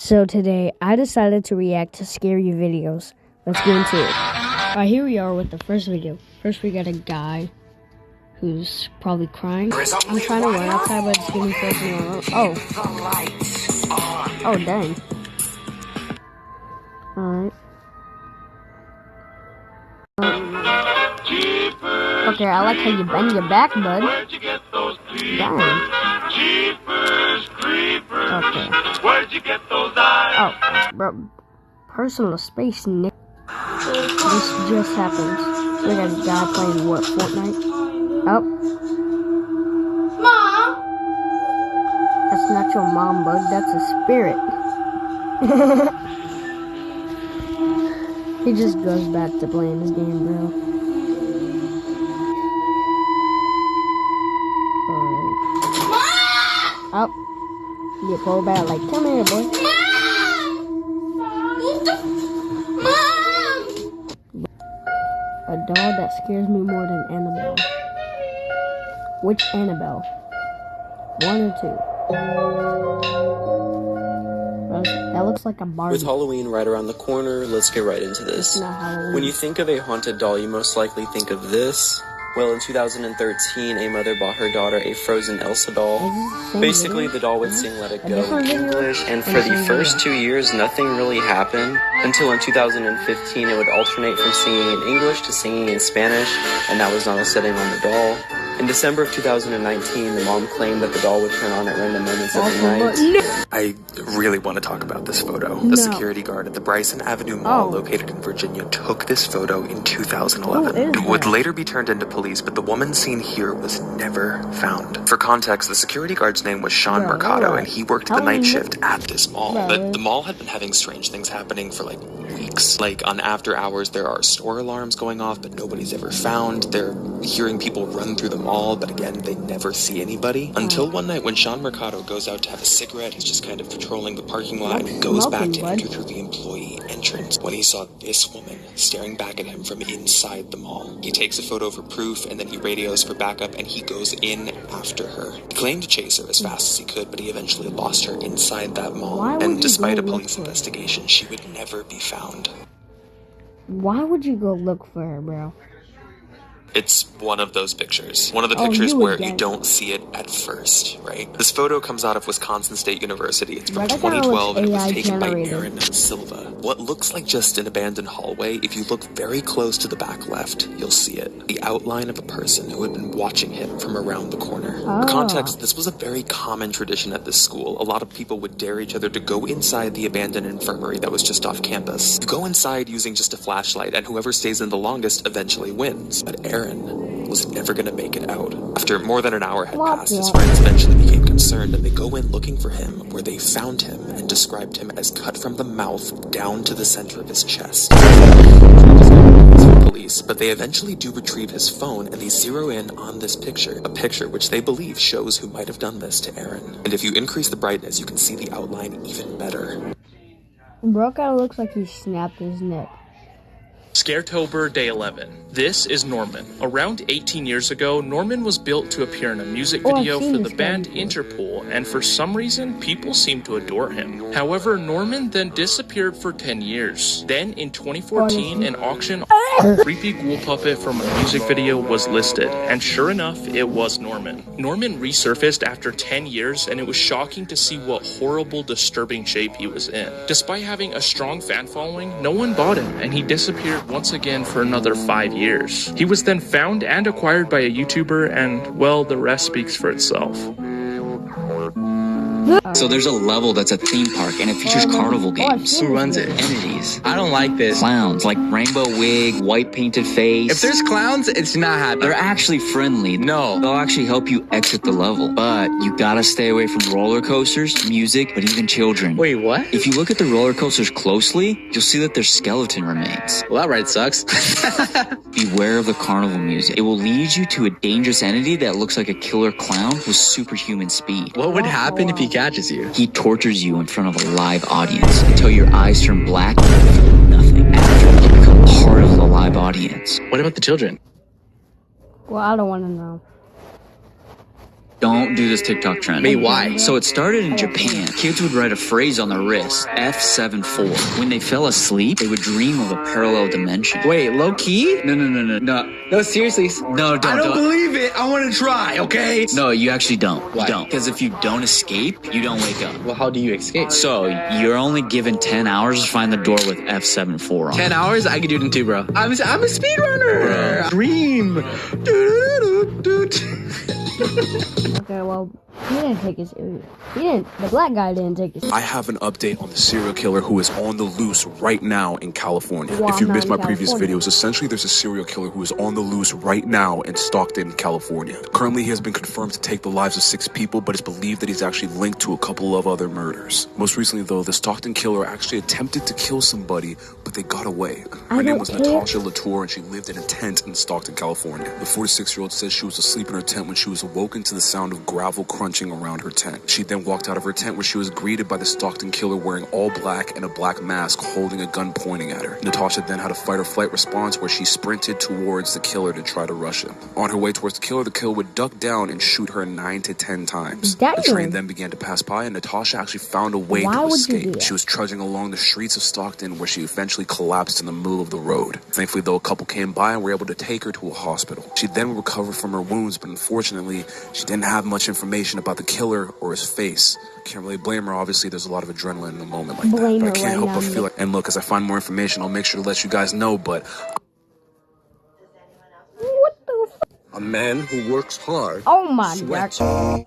So today, I decided to react to scary videos. Let's get into it. Alright, here we are with the first video. First, we got a guy who's probably crying. I'm trying to run outside, but it's getting close. Oh, dang. Alright. Okay, I like how you bend your back, bud. Dang. Okay. Where'd you get those eyes? Oh, bro. Personal space, Nick. This just happened. We got a guy playing what, Fortnite? Oh. Mom! That's not your mom, bud. That's a spirit. He just goes back to playing this game, bro. Oh. You get pulled back like, come here, boy. Mom! A doll that scares me more than Annabelle. Which Annabelle? 1 or 2? That looks like a Barbie. With Halloween right around the corner, let's get right into this. It's not Halloween. When you think of a haunted doll, you most likely think of this. Well, in 2013, a mother bought her daughter a frozen Elsa doll. Basically, the doll would sing Let It Go in English, and for the first 2 years, nothing really happened. Until in 2015, it would alternate from singing in English to singing in Spanish, and that was not a setting on the doll. In December of 2019, the mom claimed that the doll would turn on at random moments every night. I really want to talk about this photo. The security guard at the Bryson Avenue Mall, located in Virginia, took this photo in 2011. It would later be turned into police, but the woman seen here was never found. For context, the security guard's name was Sean Mercado, and he worked the night shift at this mall. But the mall had been having strange things happening for like weeks. Like on after hours, there are store alarms going off, but nobody's ever found. They're hearing people run through the mall, but again, they never see anybody. Until one night when Sean Mercado goes out to have a cigarette, he's just kind of patrolling the parking lot, and he goes back to enter through the employee entrance when he saw this woman staring back at him from inside the mall. He takes a photo for proof, and then he radios for backup, and he goes in after her. He claimed to chase her as fast as he could, but he eventually lost her inside that mall. And despite a police investigation, she would never be found. Why would you go look for her, bro? It's one of those pictures. One of the pictures where you don't see it at first, right? This photo comes out of Wisconsin State University. It's from 2012, and it was taken by Aaron Silva. What looks like just an abandoned hallway, if you look very close to the back left, you'll see it. The outline of a person who had been watching him from around the corner. For context, this was a very common tradition at this school. A lot of people would dare each other to go inside the abandoned infirmary that was just off campus. You go inside using just a flashlight, and whoever stays in the longest eventually wins. But Aaron was never going to make it out. After more than an hour had passed, his friends eventually became concerned, and they go in looking for him, where they found him and described him as cut from the mouth down to the center of his chest. Police, but they eventually do retrieve his phone, and they zero in on this picture, a picture which they believe shows who might have done this to Aaron. And if you increase the brightness, you can see the outline even better. Bro kinda looks like he snapped his neck. Scaretober Day 11. This is Norman. Around 18 years ago, Norman was built to appear in a music video for the band Interpol, and for some reason, people seem to adore him. However, Norman then disappeared for 10 years. Then, in 2014, an auction a creepy ghoul puppet from a music video was listed, and sure enough, it was Norman. Norman resurfaced after 10 years, and it was shocking to see what horrible, disturbing shape he was in. Despite having a strong fan following, no one bought him, and he disappeared once again for another 5 years. He was then found and acquired by a YouTuber, and, well, the rest speaks for itself. So there's a level that's a theme park, and it features carnival games. Who runs it? Entities. I don't like this. Clowns, like rainbow wig, white painted face. If there's clowns, it's not happening. They're actually friendly. No. They'll actually help you exit the level. But you gotta stay away from roller coasters, music, but even children. Wait, what? If you look at the roller coasters closely, you'll see that there's skeleton remains. Well, that ride sucks. Beware of the carnival music. It will lead you to a dangerous entity that looks like a killer clown with superhuman speed. What would happen if he catches you? He tortures you in front of a live audience until your eyes turn black and you feel nothing. After you become part of the live audience. What about the children? Well, I don't want to know. Don't do this TikTok trend. Wait, why? So it started in Japan. Kids would write a phrase on their wrist, F74. When they fell asleep, they would dream of a parallel dimension. Wait, low key? No. No, seriously. No, I don't believe it. I want to try, okay? No, you actually don't. Why? You don't. Because if you don't escape, you don't wake up. Well, how do you escape? So you're only given 10 hours to find the door with F74 on. 10 hours? I could do it in 2, bro. I'm a speedrunner. Dream. Okay, well, he didn't take his. The black guy didn't take his. I have an update on the serial killer who is on the loose right now in California. Well, if you I'm missed not my in previous California. videos, essentially there's a serial killer who is on the loose right now in Stockton, California. Currently, he has been confirmed to take the lives of 6 people, but it's believed that he's actually linked to a couple of other murders. Most recently, though, the Stockton killer actually attempted to kill somebody, but they got away. Her name was Natasha Latour, and she lived in a tent in Stockton, California. The 46-year-old says she was asleep in her tent when she was awoken to the sound of gravel crunching around her tent. She then walked out of her tent where she was greeted by the Stockton killer wearing all black and a black mask holding a gun pointing at her. Natasha then had a fight or flight response where she sprinted towards the killer to try to rush him. On her way towards the killer would duck down and shoot her 9 to 10 times. Damn. The train then began to pass by and Natasha actually found a way Why to would you do escape. that? She was trudging along the streets of Stockton where she eventually collapsed in the middle of the road. Thankfully, though, a couple came by and were able to take her to a hospital. She then recovered from her wounds, but unfortunately, she didn't have much information about the killer or his face. Can't really blame her. Obviously, there's a lot of adrenaline in a moment like Blame that. her But I can't right help but now. feel it. And look, as I find more information, I'll make sure to let you guys know, but What the f? A man who works hard. Oh my sweats. god.